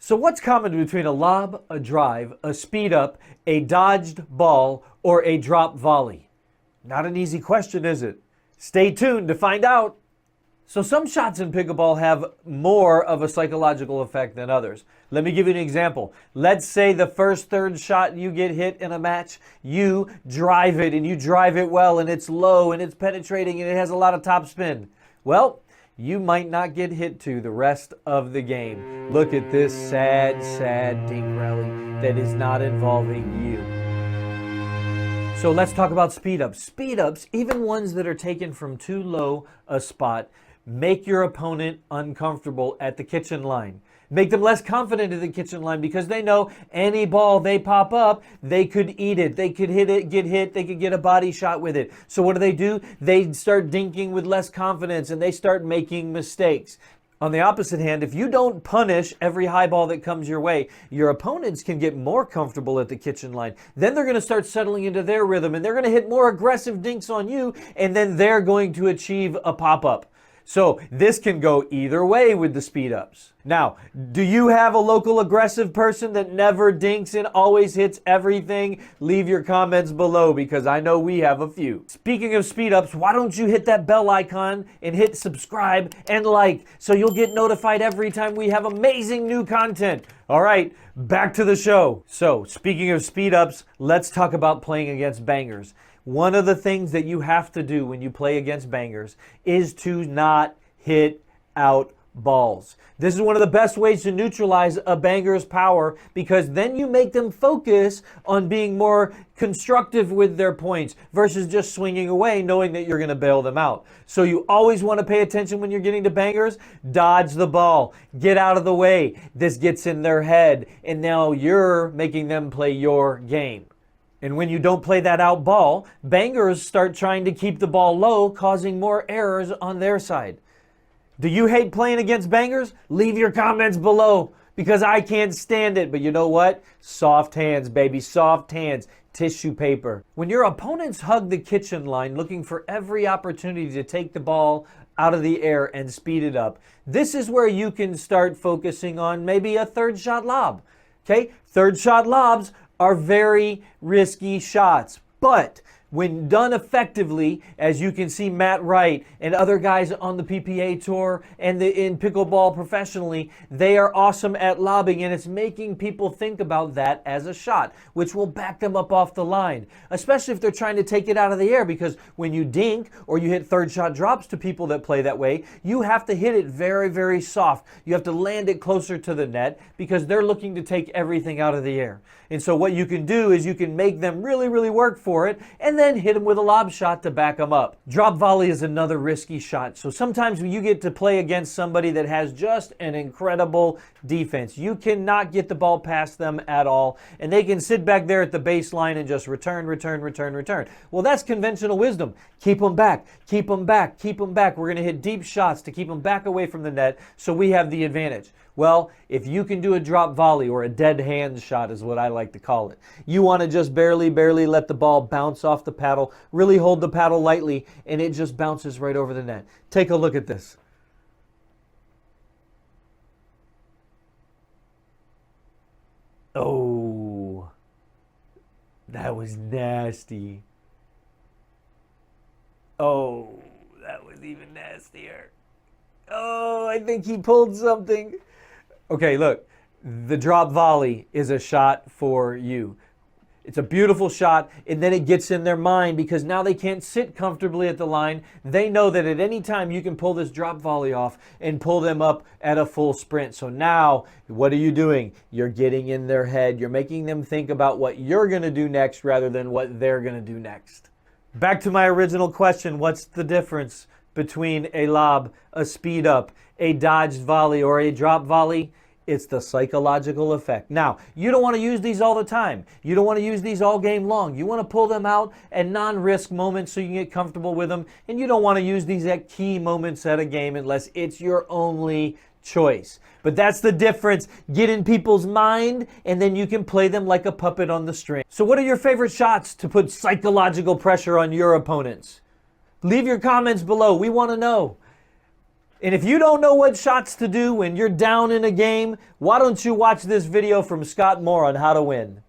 So what's common between a lob, a drive, a speed up, a dodged ball, or a drop volley? Not an easy question, is it? Stay tuned to find out. So some shots in pickleball have more of a psychological effect than others. Let me give you an example. Let's say the first third shot you get hit in a match, you drive it and you drive it well and it's low and it's penetrating and it has a lot of top spin. Well, you might not get hit to the rest of the game. Look at this sad, sad dink rally that is not involving you. So let's talk about speed ups. Speed ups, even ones that are taken from too low a spot, make your opponent uncomfortable at the kitchen line. Make them less confident at the kitchen line because they know any ball they pop up, they could eat it, they could hit it, get hit, they could get a body shot with it. So what do? They start dinking with less confidence and they start making mistakes. On the opposite hand, if you don't punish every high ball that comes your way, your opponents can get more comfortable at the kitchen line. Then they're going to start settling into their rhythm and they're going to hit more aggressive dinks on you, and then they're going to achieve a pop-up. So this can go either way with the speed ups. Now, do you have a local aggressive person that never dinks and always hits everything? Leave your comments below because I know we have a few. Speaking of speed ups, why don't you hit that bell icon and hit subscribe and like so you'll get notified every time we have amazing new content. All right, back to the show. So speaking of speed ups, let's talk about playing against bangers. One of the things that you have to do when you play against bangers is to not hit out balls. This is one of the best ways to neutralize a banger's power because then you make them focus on being more constructive with their points versus just swinging away knowing that you're going to bail them out. So you always want to pay attention when you're getting to bangers. Dodge the ball. Get out of the way. This gets in their head and now you're making them play your game. And when you don't play that out ball, bangers start trying to keep the ball low, causing more errors on their side. Do you hate playing against bangers? Leave your comments below because I can't stand it. But you know what? Soft hands, baby, soft hands. Tissue paper. When your opponents hug the kitchen line looking for every opportunity to take the ball out of the air and speed it up, this is where you can start focusing on maybe a third shot lob. Okay? Third shot lobs are very risky shots, but when done effectively, as you can see Matt Wright and other guys on the PPA tour and in pickleball professionally, they are awesome at lobbing, and it's making people think about that as a shot, which will back them up off the line, especially if they're trying to take it out of the air, because when you dink or you hit third shot drops to people that play that way, you have to hit it very, very soft. You have to land it closer to the net because they're looking to take everything out of the air. And so what you can do is you can make them really, really work for it and then hit them with a lob shot to back them up. Drop volley is another risky shot. So sometimes when you get to play against somebody that has just an incredible defense, you cannot get the ball past them at all, and they can sit back there at the baseline and just return. Well, that's conventional wisdom. Keep them back, keep them back, keep them back. We're going to hit deep shots to keep them back away from the net so we have the advantage. Well, if you can do a drop volley, or a dead hand shot is what I like to call it, you want to just barely let the ball bounce off the paddle, really hold the paddle lightly, and it just bounces right over the net. Take a look at this. Oh, that was nasty. Oh, that was even nastier. Oh, I think he pulled something. Okay, look, the drop volley is a shot for you. It's a beautiful shot, and then it gets in their mind because now they can't sit comfortably at the line. They know that at any time you can pull this drop volley off and pull them up at a full sprint. So now, what are you doing? You're getting in their head. You're making them think about what you're going to do next rather than what they're going to do next. Back to my original question, what's the difference between a lob, a speed up, a dodged volley, or a drop volley? It's the psychological effect. Now, you don't want to use these all the time. You don't want to use these all game long. You want to pull them out at non-risk moments so you can get comfortable with them. And you don't want to use these at key moments at a game unless it's your only choice. But that's the difference. Get in people's mind, and then you can play them like a puppet on the string. So what are your favorite shots to put psychological pressure on your opponents? Leave your comments below. We want to know. And if you don't know what shots to do when you're down in a game, why don't you watch this video from Scott Moore on how to win?